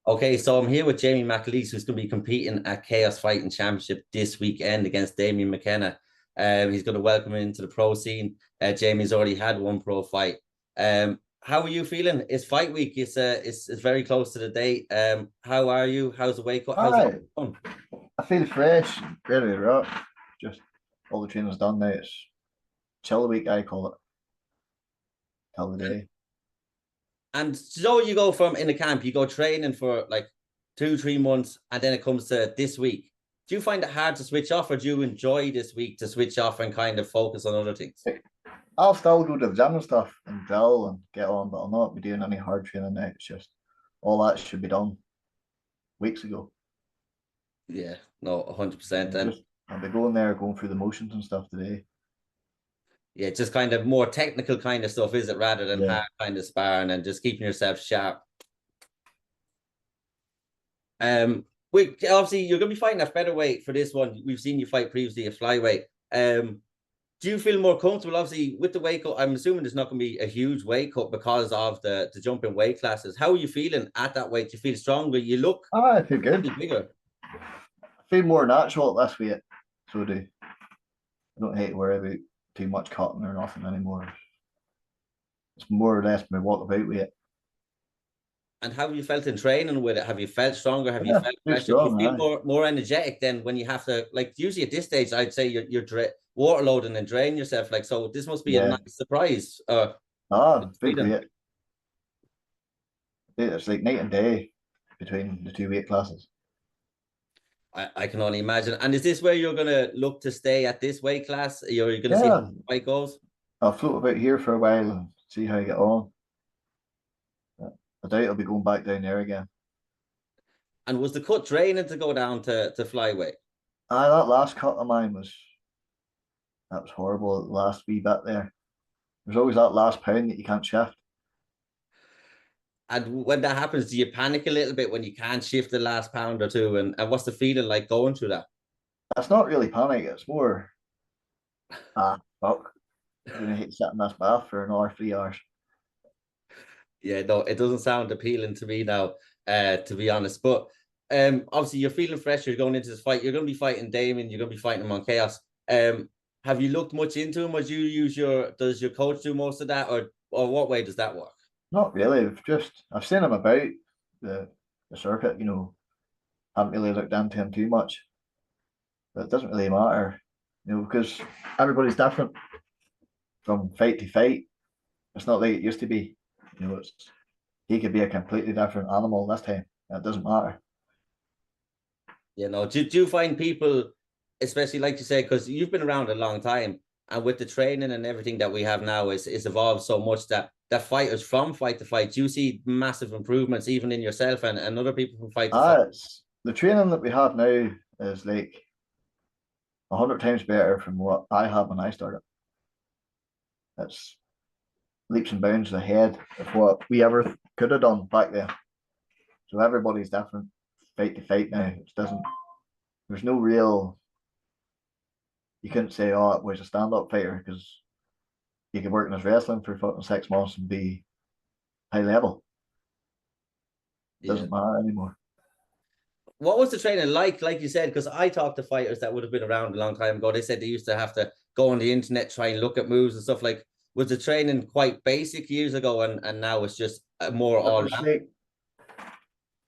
Okay, so I'm here with Jamie McAleese, who's going to be competing at Chaos Fighting Championship this weekend against Damien McKenna. He's going to welcome him into the pro scene. Jamie's already had one pro fight. How are you feeling? It's fight week. It's very close to the date. How are you? How's the wake up? How's it Hi, going? I feel fresh, ready to rock. Just all the training's done now. It's chill week, I call it, till the day. And so you go from in the camp, you go training for like 2, 3 months, and then it comes to this week. Do you find it hard to switch off, or do you enjoy this week to switch off and kind of focus on other things? I'll still go to the gym and stuff and drill and get on, but I'll not be doing any hard training now. It's just all that should be done weeks ago. Yeah, no, 100%. And And just I'll be going there, going through the motions and stuff today. yeah, just kind of more technical kind of stuff, is it, rather than Yeah. hard kind of sparring and just keeping yourself sharp. We obviously you're gonna be fighting at featherweight for this one. We've seen you fight previously at flyweight. Do you feel more comfortable? Obviously, with the weight cut, I'm assuming there's not gonna be a huge weight cut because of the jump in weight classes. How are you feeling at that weight? You feel stronger? You look I feel good. bigger. I feel more natural at this weight. So do I don't hate to worry about too much cutting or nothing anymore. It's more or less my walk about weight. And how have you felt in training with it? Have you felt stronger? Have you Yeah, felt too fresher? Do you strong, feel aye. more energetic than when you have to, like, usually at this stage, I'd say you're water loading and drain yourself. Like, so this must be a Yeah. nice surprise. Big Feeling. weight. It's like night and day between the two weight classes. I can only imagine. And is this where you're gonna look to stay at this weight class? You're gonna see how Yeah, the fight goes? I'll float about here for a while and see how I get on. I doubt I'll be going back down there again. And was the cut draining to go down to flyweight? That last cut of mine was horrible. The last wee bit there. There's always that last pound that you can't shift. And when that happens, do you panic a little bit when you can't shift the last pound or two? And what's the feeling like going through that? It's not really panic. It's more fuck. I'm gonna hate sitting in this bath for another 3 hours. Yeah, no, it doesn't sound appealing to me now, to be honest. But obviously you're feeling fresh, you're going into this fight, you're gonna be fighting Damon, you're gonna be fighting him on chaos. Have you looked much into him? Would you use does your coach do most of that, or what way does that work? Not really. I've seen him about the the circuit. Haven't really looked into him too much, but it doesn't really matter. Because everybody's different from fight to fight. It's not like it used to be. It's he could be a completely different animal this time. It doesn't matter. You know, do you find people, especially like you say, because you've been around a long time, and with the training and everything that we have now is evolved so much that fighters from fight to fight, do you see massive improvements even in yourself and other people from fight to fight? It's the training that we have now is like 100 times better from what I had when I started. It's leaps and bounds ahead of what we ever could have done back then. So everybody's different fight to fight now. It doesn't. There's no real. You couldn't say, "Oh, it was a stand-up fighter," because you could work in his wrestling for fucking 6 months and be high level. It Yeah. doesn't matter anymore. What was the training like? Like you said, because I talked to fighters that would have been around a long time ago. They said they used to have to go on the internet, try and look at moves and stuff. Like, was the training quite basic years ago, and now it's just more It all was round? like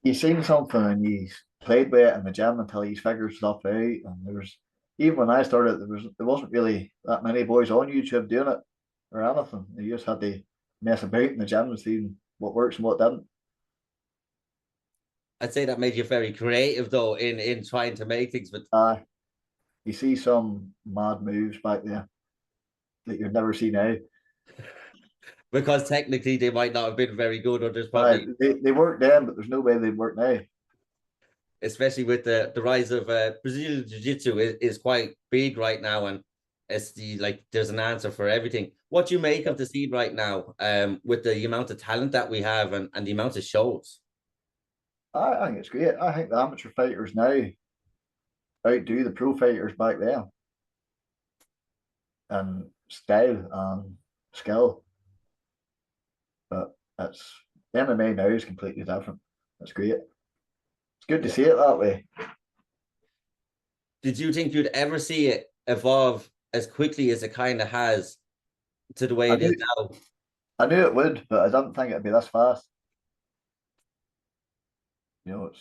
you seen something and you played with it in the gym until you figured stuff out. And there was even when I started, there wasn't really that many boys on YouTube doing it or anything. You just had to mess about in the gym and see what works and what didn't. I'd say that made you very creative though in trying to make things, but You see some mad moves back there that you'd never see now. because technically they might not have been very good, or there's probably, They work then, but there's no way they'd work now. especially with the rise of Brazilian jiu-jitsu is quite big right now, and it's there's an answer for everything. What do you make of the scene right now, with the amount of talent that we have and the amount of shows? I think it's great. I think the amateur fighters now outdo the pro fighters back then and style and skill. But it's MMA now is completely different. It's great. good to see it that way. Did you think you'd ever see it evolve as quickly as it kind of has to the way I it is knew, now? I knew it would, but I didn't think it'd be this fast. It's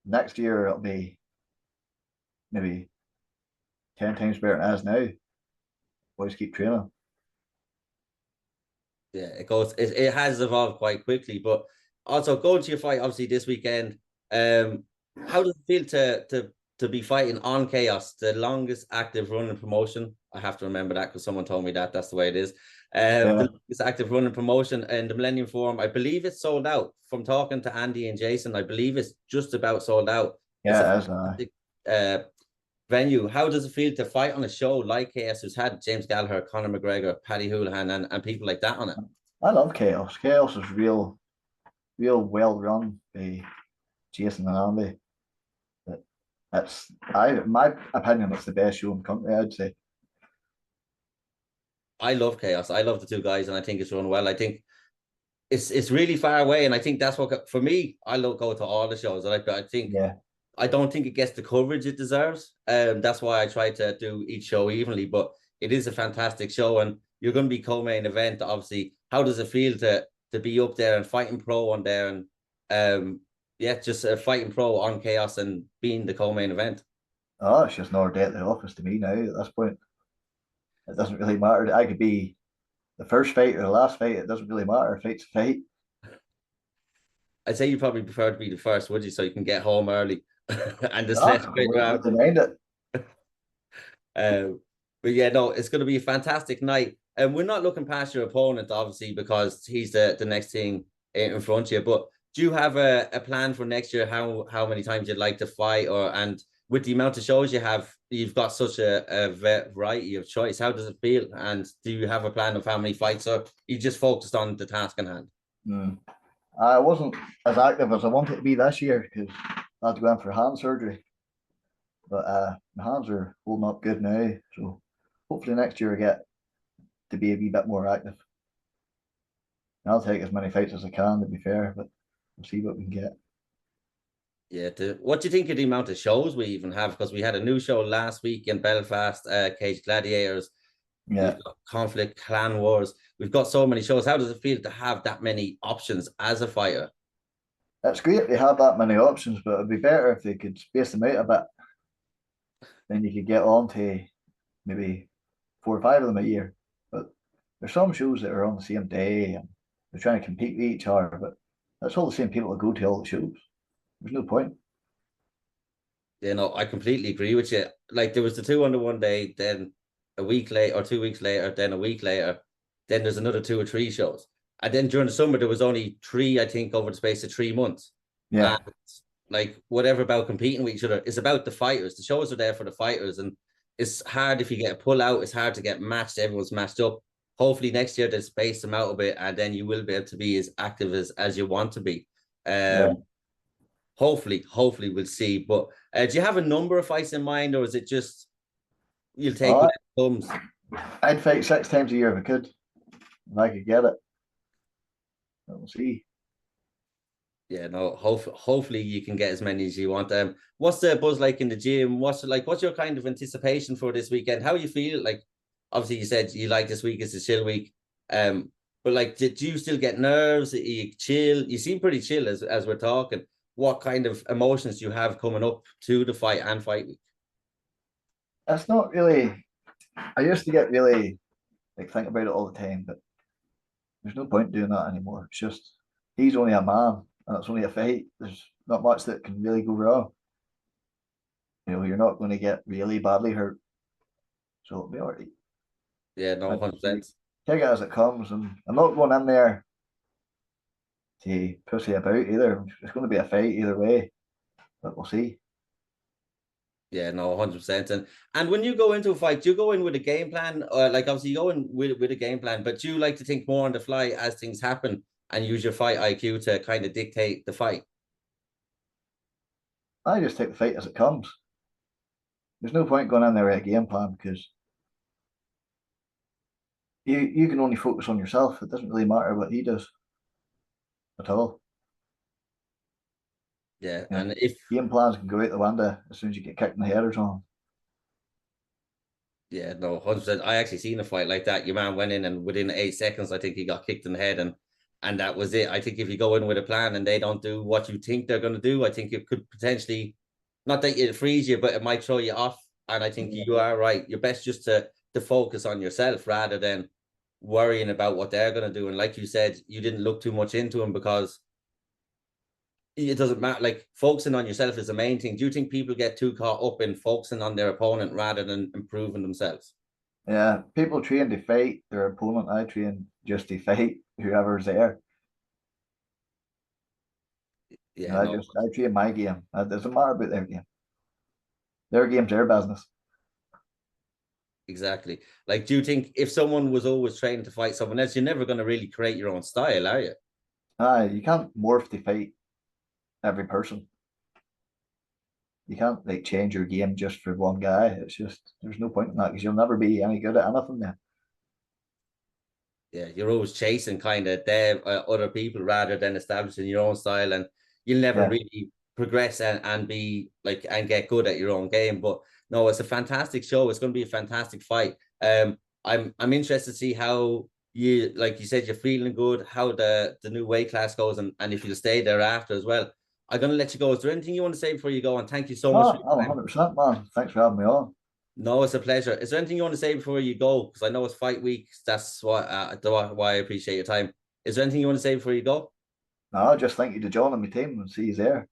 next year it'll be maybe 10 times better than it is now. Boys keep training. Yeah, it has evolved quite quickly. But also going to your fight, obviously this weekend, how does it feel to be fighting on Chaos, the longest active running promotion? I have to remember that because someone told me that's the way it is. Yeah, The longest active running promotion in the Millennium Forum. I believe it's sold out. From talking to Andy and Jason, I believe it's just about sold out. It's a yeah, it is. fantastic venue. How does it feel to fight on a show like KS, who's had James Gallagher, Conor McGregor, Paddy Houlihan, and people like that on it? I love Chaos. Chaos is real, real well run by Jason and Andy. But my opinion, it's the best show in the country, I'd say. I love Chaos. I love the two guys, and I think it's run well. I think it's really far away, and I think that's what for me. I love go to all the shows. I think Yeah. I don't think it gets the coverage it deserves. That's why I try to do each show evenly. But it is a fantastic show, and you're going to be co-main event. Obviously, how does it feel to be up there and fighting pro on there, and yeah, just fighting pro on Chaos and being the co-main event? Oh, it's just another day at the office to me now at this point. It doesn't really matter. I could be the first fight or the last fight. It doesn't really matter. Fight's a fight. I'd say you probably prefer to be the first, would you? So you can get home early and just let Ah, straight around. wouldn't mind it. Uh, but yeah, no, it's going to be a fantastic night. And we're not looking past your opponent, obviously, because he's the next thing in front of you. But do you have a plan for next year? How many times you'd like to fight, and with the amount of shows you have, you've got such a variety of choice. How does it feel? And do you have a plan of how many fights, or you just focused on the task in hand? Mm. I wasn't as active as I wanted to be this year because I had to go in for hand surgery. But my hands are holding up good now. So hopefully next year I get to be a wee bit more active. And I'll take as many fights as I can, to be fair, but we'll see what we can get. Yeah, what do you think of the amount of shows we even have? Because we had a new show last week in Belfast, Cage Gladiators. Yeah, We've got Conflict, Clan Wars. We've got so many shows. How does it feel to have that many options as a fighter? it's great they have that many options, but it'd be better if they could space them out a bit. Then you could get on to maybe 4 or 5 of them a year. But there's some shows that are on the same day and they're trying to compete with each other, but that's all the same people that go to all the shows. There's no point. You know, I completely agree with you. Like there was the two on the one day, then a week later or 2 weeks later, then a week later, then there's another 2 or 3 shows. And then during the summer, there was only three, I think, over the space of 3 months. Yeah, And like whatever about competing with each other, it's about the fighters. The shows are there for the fighters, and it's hard if you get a pull out. It's hard to get matched. Everyone's matched up. Hopefully next year they space them out a bit, and then you will be able to be as active as you want to be. yeah. Hopefully we'll see. But do you have a number of fights in mind, or is it just you'll take Oh, what it comes? I'd fight 6 times a year if I could. If I could get it. But we'll see. Yeah, no. Hopefully you can get as many as you want. What's the buzz like in the gym? What's your kind of anticipation for this weekend? How you feel? Like, obviously you said you like this week is a chill week. But like, do you still get nerves? Are you chill? You seem pretty chill as we're talking. What kind of emotions do you have coming up to the fight and fight week? It's not really. I used to get really like think about it all the time, but there's no point doing that anymore. It's just he's only a man and it's only a fight. There's not much that can really go wrong. You're not going to get really badly hurt. So it'll be all right. Yeah, no, I just 100%. take it as it comes, and I'm not going in there to pussy about either. It's going to be a fight either way, but we'll see. Yeah, no, 100%. And when you go into a fight, do you go in with a game plan? Or like obviously you go in with a game plan, but do you like to think more on the fly as things happen and use your fight IQ to kind of dictate the fight? I just take the fight as it comes. There's no point going in there with a game plan because you can only focus on yourself. It doesn't really matter what he does at all. Yeah, Yeah. and if Game plans can go out the window as soon as you get kicked in the head or something. yeah, no, 100%. I actually seen a fight like that. Your man went in and within 8 seconds, I think he got kicked in the head, and that was it. I think if you go in with a plan and they don't do what you think they're going to do, I think it could potentially, not that it frees you, but it might throw you off. And I think Yeah. you are right. You're best just to focus on yourself rather than worrying about what they're going to do. And like you said, you didn't look too much into him because it doesn't matter. Like focusing on yourself is the main thing. Do you think people get too caught up in focusing on their opponent rather than improving themselves? Yeah, people train to fight their opponent. I train just to fight whoever's there. Yeah, no, I train my game. It doesn't matter about their game. Their game's their business. exactly. Like, do you think if someone was always training to fight someone else, you're never going to really create your own style, are you? You can't morph to fight every person. You can't like change your game just for one guy. It's just there's no point in that because you'll never be any good at anything then. Yeah, you're always chasing kind of them other people rather than establishing your own style, and you'll never Yeah. really progress and be like and get good at your own game. But no, it's a fantastic show. It's going to be a fantastic fight. I'm interested to see how you, like you said, you're feeling good, how the new weight class goes, and if you'll stay there after as well. I'm going to let you go. Is there anything you want to say before you go? And thank you so much for Oh, your I'm time. 100%, man. Thanks for having me on. No, it's a pleasure. Is there anything you want to say before you go? Because I know it's fight week. That's why I appreciate your time. Is there anything you want to say before you go? No, just thank you to John and my team and see you there.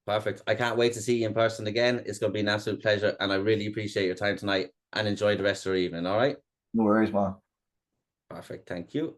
Perfect. I can't wait to see you in person again. It's going to be an absolute pleasure. And I really appreciate your time tonight and enjoy the rest of your evening. All right. No worries, man. Perfect. Thank you.